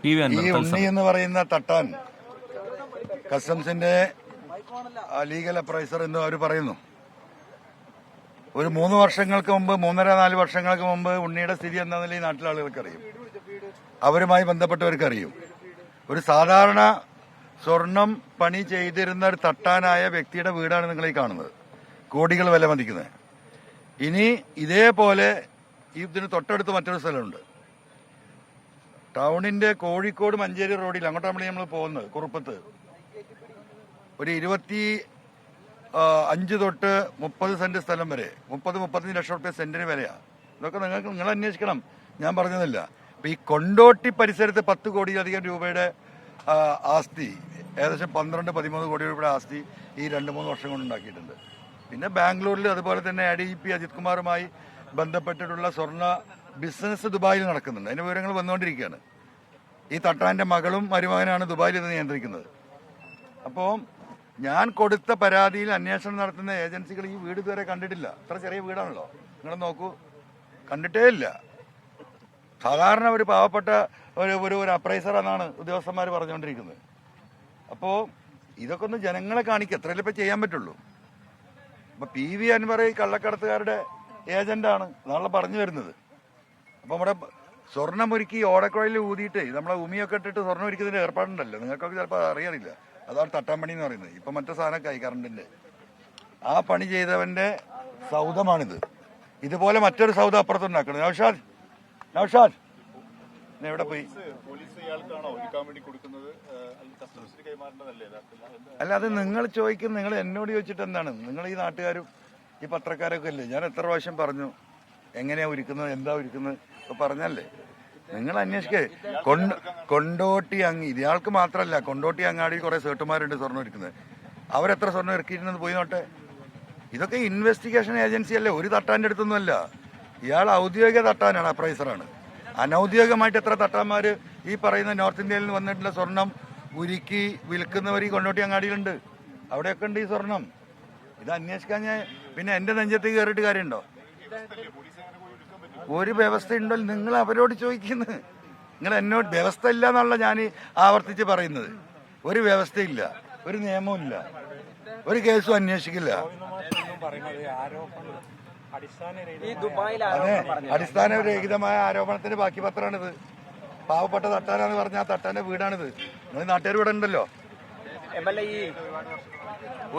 ഈ ഉണ്ണി എന്ന് പറയുന്ന തട്ടാൻ കസ്റ്റംസിന്റെ ലീഗൽ അപ്രൈസർ എന്ന് അവർ പറയുന്നു. ഒരു 3 വർഷങ്ങൾക്ക് മുമ്പ് 3.5-4 വർഷങ്ങൾക്ക് മുമ്പ് ഉണ്ണിയുടെ സ്ഥിതി എന്താണെന്ന് ഈ നാട്ടിലെ ആളുകൾക്ക് അറിയും, അവരുമായി ബന്ധപ്പെട്ടവർക്ക് അറിയും. ഒരു സാധാരണ സ്വർണം പണി ചെയ്തിരുന്ന ഒരു തട്ടാനായ വ്യക്തിയുടെ വീടാണ് നിങ്ങൾ ഈ കാണുന്നത്, കോടികൾ വില മതിക്കുന്നത്. ഇനി ഇതേപോലെ ഇതിന് തൊട്ടടുത്ത് മറ്റൊരു സ്ഥലമുണ്ട്, ടൗണിന്റെ കോഴിക്കോട് മഞ്ചേരി റോഡിൽ, അങ്ങോട്ടാണ് നമ്മൾ പോകുന്നത്, കുറുപ്പത്ത്. ഒരു 25 തൊട്ട് 30 സെന്റ് സ്ഥലം വരെ 30-35 ലക്ഷം റുപ്യ സെന്റിന് വിലയാ. ഇതൊക്കെ നിങ്ങൾ അന്വേഷിക്കണം, ഞാൻ പറഞ്ഞതല്ല. അപ്പൊ ഈ കൊണ്ടോട്ടി പരിസരത്ത് 10 കോടിയിലധികം രൂപയുടെ ആസ്തി, ഏകദേശം 12-13 കോടി രൂപയുടെ ആസ്തി ഈ 2-3 വർഷം കൊണ്ട് ഉണ്ടാക്കിയിട്ടുണ്ട്. പിന്നെ ബാംഗ്ലൂരിൽ അതുപോലെ തന്നെ ADGP അജിത് കുമാറുമായി ബന്ധപ്പെട്ടിട്ടുള്ള സ്വർണ്ണ ബിസിനസ് ദുബായിൽ നടക്കുന്നുണ്ട്. അതിന്റെ വിവരങ്ങൾ വന്നുകൊണ്ടിരിക്കുകയാണ്. ഈ തട്ടാന്റെ മകളും മരുമകനാണ് ദുബായിൽ ഇത് നിയന്ത്രിക്കുന്നത്. അപ്പോൾ ഞാൻ കൊടുത്ത പരാതിയിൽ അന്വേഷണം നടത്തുന്ന ഏജൻസികൾ ഈ വീട് ഇതുവരെ കണ്ടിട്ടില്ല. അത്ര ചെറിയ വീടാണല്ലോ, നിങ്ങൾ നോക്കൂ, കണ്ടിട്ടേ ഇല്ല. സാധാരണ ഒരു പാവപ്പെട്ട ഒരു അപ്രൈസർ എന്നാണ് ഉദ്യോഗസ്ഥന്മാർ പറഞ്ഞുകൊണ്ടിരിക്കുന്നത്. അപ്പോൾ ഇതൊക്കെ ഒന്ന് ജനങ്ങളെ കാണിക്കുക, എത്രയല്ലേ ഇപ്പം ചെയ്യാൻ പറ്റുള്ളൂ. അപ്പൊ PV അൻവർ ഈ കള്ളക്കടത്തുകാരുടെ ഏജന്റാണ് നാളെ പറഞ്ഞു വരുന്നത്. അപ്പൊ നമ്മുടെ സ്വർണ്ണമൊരുക്കി ഓടക്കുഴയിൽ ഊതിയിട്ട് നമ്മളെ ഉമിയൊക്കെ ഇട്ടിട്ട് സ്വർണ്ണം ഒരുക്കുന്നതിന്റെ ഏർപ്പാടുണ്ടല്ലോ, നിങ്ങൾക്കൊക്കെ ചിലപ്പോൾ അറിയാറില്ല. അതാണ് തട്ടാമ്പണി എന്ന് പറയുന്നത്. ഇപ്പൊ മറ്റേ സാധനമൊക്കെ കറണ്ടിന്റെ ആ പണി ചെയ്തവന്റെ സൗദമാണിത്. ഇതുപോലെ മറ്റൊരു സൗദം അപ്പുറത്തുണ്ടാക്കണം. നൗഷാദ് എവിടെ പോയി? അല്ല, അത് നിങ്ങൾ ചോദിക്കും, നിങ്ങൾ എന്നോട് ചോദിച്ചിട്ട് എന്താണ്? നിങ്ങൾ ഈ നാട്ടുകാരും ഈ പത്രക്കാരൊക്കെ അല്ലേ? ഞാൻ എത്ര പ്രാവശ്യം പറഞ്ഞു എങ്ങനെയാ ഒരുക്കുന്നത്, എന്താ ഒരുക്കുന്നത് ഇപ്പൊ പറഞ്ഞല്ലേ. നിങ്ങൾ അന്വേഷിക്കേ. കൊണ്ടോട്ടി ഇയാൾക്ക് മാത്രമല്ല, കൊണ്ടോട്ടി അങ്ങാടിയിൽ കുറെ സേട്ടുമാരുണ്ട് സ്വർണ്ണം ഒരുക്കുന്നത്. അവരെത്ര സ്വർണ്ണം ഇറക്കിയിരുന്നത് പോയി നോട്ടെ. ഇതൊക്കെ ഇൻവെസ്റ്റിഗേഷൻ ഏജൻസി അല്ലേ, ഒരു തട്ടാന്റെ അടുത്തൊന്നുമല്ല. ഇയാൾ ഔദ്യോഗിക തട്ടാനാണ്, അപ്രൈസറാണ്. അനൌദ്യോഗികമായിട്ട് എത്ര തട്ടാന്മാര് ഈ പറയുന്ന നോർത്ത് ഇന്ത്യയിൽ നിന്ന് വന്നിട്ടുള്ള സ്വർണം ഉരുക്കി വിൽക്കുന്നവർ ഈ കൊണ്ടോട്ടി അങ്ങാടിയിലുണ്ട്. അവിടെയൊക്കെ ഉണ്ട് ഈ സ്വർണം. ഇത് അന്വേഷിക്കാൻ ഞാൻ പിന്നെ എന്റെ നെഞ്ചത്ത് കയറിയിട്ട് കാര്യമുണ്ടോ? ഒരു വ്യവസ്ഥ ഉണ്ടോ? നിങ്ങൾ അവരോട് ചോദിക്കുന്നത്. നിങ്ങൾ എന്നോട് വ്യവസ്ഥ ഇല്ല എന്നുള്ള ഞാൻ ആവർത്തിച്ച് പറയുന്നത്. ഒരു വ്യവസ്ഥയില്ല, ഒരു നിയമവും ഇല്ല, ഒരു കേസും അന്വേഷിക്കില്ല. അതെ, അടിസ്ഥാനരഹിതമായ ആരോപണത്തിന്റെ ബാക്കി പത്രമാണിത്. പാവപ്പെട്ട തട്ടാനാന്ന് പറഞ്ഞാൽ ആ തട്ടാന്റെ വീടാണിത്. നിങ്ങൾ നാട്ടുകാർ ഇവിടെ ഉണ്ടല്ലോ.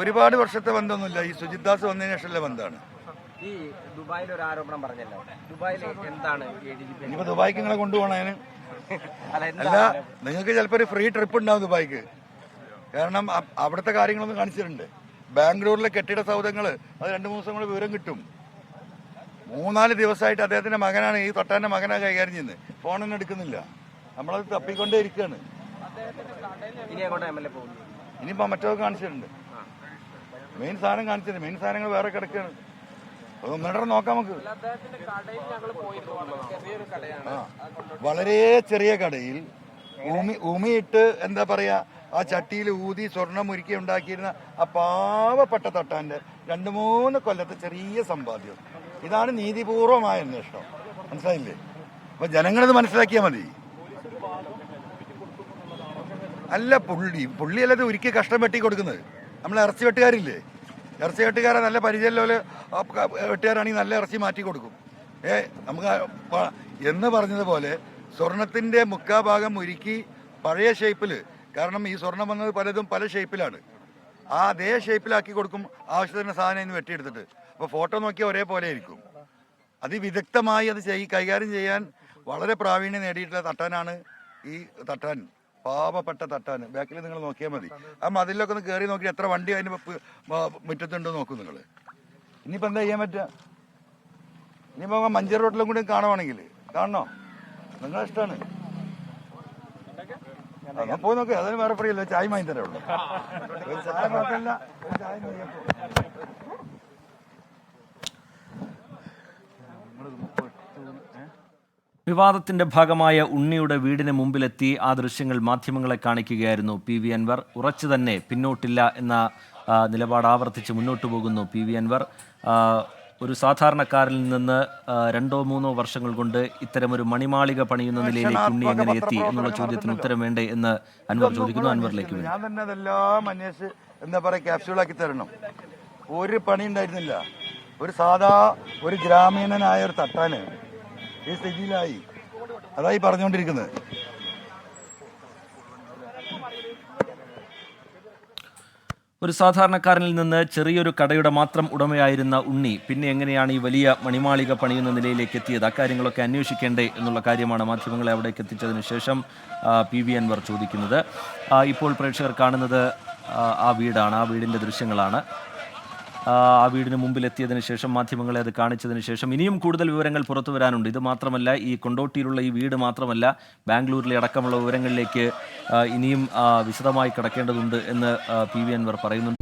ഒരുപാട് വർഷത്തെ ബന്ധമൊന്നുമില്ല, ഈ സുജിത് ദാസ് വന്നതിന് ശേഷമുള്ള ബന്ധമാണ്. ഇനിയിപ്പോ ദുബായിക്ക് നിങ്ങളെ കൊണ്ടുപോകണേന് അല്ല, നിങ്ങൾക്ക് ചിലപ്പോ ഒരു ഫ്രീ ട്രിപ്പ് ഉണ്ടാവും ദുബായിക്ക്. കാരണം അവിടുത്തെ കാര്യങ്ങളൊന്നും കാണിച്ചിട്ടുണ്ട്. ബാംഗ്ലൂരിലെ കെട്ടിട സൗധങ്ങള് അത് 2-3 ദിവസം കൂടെ വിവരം കിട്ടും. 3-4 ദിവസമായിട്ട് അദ്ദേഹത്തിന്റെ മകനാണ്, ഈ തട്ടാന്റെ മകനാണ് കൈകാര്യം ചെയ്യുന്നത്. ഫോണൊന്നും എടുക്കുന്നില്ല, നമ്മളത് തപ്പിക്കൊണ്ടേ ഇരിക്കുകയാണ്. ഇനിയിപ്പോ മറ്റൊക്കെ കാണിച്ചിട്ടുണ്ട്, മെയിൻ സാധനം കാണിച്ചിട്ടുണ്ട്. മെയിൻ സാധനങ്ങൾ വേറെ കിടക്കുകയാണ്. ഒന്നിടം നോക്കാം നമുക്ക്. വളരെ ചെറിയ കടയിൽ ഉമിയിട്ട് എന്താ പറയാ, ആ ചട്ടിയിൽ ഊതി സ്വർണം ഒരുക്കി ഉണ്ടാക്കിയിരുന്ന ആ പാവപ്പെട്ട തട്ടാന്റെ 2-3 കൊല്ലത്തെ ചെറിയ സമ്പാദ്യം. ഇതാണ് നീതിപൂർവമായ അന്വേഷണം, മനസ്സിലായില്ലേ? അപ്പൊ ജനങ്ങളിത് മനസ്സിലാക്കിയാൽ മതി. അല്ല, പുള്ളിയല്ലത് ഒരുക്കി കഷ്ടം വെട്ടി കൊടുക്കുന്നത്. നമ്മൾ ഇറച്ചി വെട്ടുകാരില്ലേ, ഇറച്ചി വെട്ടുകാരെ നല്ല പരിചയമുള്ള വെട്ടുകാരാണെങ്കിൽ നല്ല ഇറച്ചി മാറ്റി കൊടുക്കും. നമുക്ക് എന്ന് പറഞ്ഞതുപോലെ സ്വർണത്തിന്റെ മുക്കാഭാഗം ഒരുക്കി പഴയ ഷേപ്പിൽ, കാരണം ഈ സ്വർണം വന്നത് പലതും പല ഷേപ്പിലാണ്, ആ അതേ ഷേപ്പിലാക്കി കൊടുക്കും. ആവശ്യത്തിന് സാധനം ഇന്ന് വെട്ടിയെടുത്തിട്ട്. അപ്പോൾ ഫോട്ടോ നോക്കിയാൽ ഒരേപോലെ ആയിരിക്കും. അതിവിദഗ്ധമായി അത് കൈകാര്യം ചെയ്യാൻ വളരെ പ്രാവീണ്യം നേടിയിട്ടുള്ള തട്ടാനാണ് ഈ തട്ടാൻ. പാവപ്പെട്ട തട്ടാന്. ബാക്കിൽ നിങ്ങൾ നോക്കിയാൽ മതി. ആ മതിലൊക്കെ ഒന്ന് കയറി നോക്കി എത്ര വണ്ടി അതിന് മുറ്റത്തുണ്ടോ നോക്കൂ നിങ്ങൾ. ഇനിയിപ്പോൾ എന്താ ചെയ്യാൻ പറ്റുക? ഇനിയിപ്പോൾ മഞ്ചേരി റോട്ടിലും കൂടി കാണുവാണെങ്കിൽ കാണണോ? നിങ്ങളെ ഇഷ്ടമാണ്. അങ്ങനെ പോയി നോക്കുക, അതിന് വേറെ ഫ്രീ അല്ല, ചായ വാങ്ങി തരേ ഉള്ളൂ. ഒരു ചായ മാത്രമല്ല, ഒരു ചായ വിവാദത്തിന്റെ ഭാഗമായ ഉണ്ണിയുടെ വീടിന് മുമ്പിലെത്തി ആ ദൃശ്യങ്ങൾ മാധ്യമങ്ങളെ കാണിക്കുകയായിരുന്നു PV അൻവർ. ഉറച്ചു തന്നെ പിന്നോട്ടില്ല എന്ന നിലപാട് ആവർത്തിച്ച് മുന്നോട്ട് പോകുന്നു PV അൻവർ. ഒരു സാധാരണക്കാരിൽ നിന്ന് 2-3 വർഷങ്ങൾ കൊണ്ട് ഇത്തരമൊരു മണിമാളിക പണിയുന്ന നിലയിലേക്ക് ഉണ്ണി എങ്ങനെ എത്തി എന്നുള്ള ചോദ്യത്തിന് ഉത്തരം വേണ്ടേ എന്ന് അൻവർ ചോദിക്കുന്നു. അൻവറിലേക്ക് ഞാൻ തന്നെ അതെല്ലാം അന്വേഷിച്ച് എന്താ പറയുക ക്യാപ്സ്യൂളാക്കി തരണം. ഒരു പണി ഉണ്ടായിരുന്നില്ല. ഒരു സാധാ ഒരു ഗ്രാമീണനായ ഒരു തട്ടാന് ഈ സ്ഥിതിയിലായി. അതായി പറഞ്ഞുകൊണ്ടിരിക്കുന്നത്. ഒരു സാധാരണക്കാരനിൽ നിന്ന് ചെറിയൊരു കടയുടെ മാത്രം ഉടമയായിരുന്ന ഉണ്ണി പിന്നെ എങ്ങനെയാണ് ഈ വലിയ മണിമാളിക പണിയുന്ന നിലയിലേക്ക് എത്തിയത്? അക്കാര്യങ്ങളൊക്കെ അന്വേഷിക്കേണ്ടേ എന്നുള്ള കാര്യമാണ് മാധ്യമങ്ങളെ അവിടേക്ക് എത്തിച്ചതിന് ശേഷം PV അൻവർ ചോദിക്കുന്നത്. ഇപ്പോൾ പ്രേക്ഷകർ കാണുന്നത് ആ വീടാണ്, ആ വീടിൻ്റെ ദൃശ്യങ്ങളാണ്. ആ വീടിന് മുമ്പിലെത്തിയതിന് ശേഷം മാധ്യമങ്ങളെ അത് കാണിച്ചതിന് ശേഷം ഇനിയും കൂടുതൽ വിവരങ്ങൾ പുറത്തു വരാനുണ്ട്. ഇത് മാത്രമല്ല, ഈ കൊണ്ടോട്ടിയിലുള്ള ഈ വീട് മാത്രമല്ല, ബാംഗ്ലൂരിലെ അടക്കമുള്ള വിവരങ്ങളിലേക്ക് ഇനിയും വിശദമായി കിടക്കേണ്ടതുണ്ട് എന്ന് PV അൻവർ പറയുന്നുണ്ട്.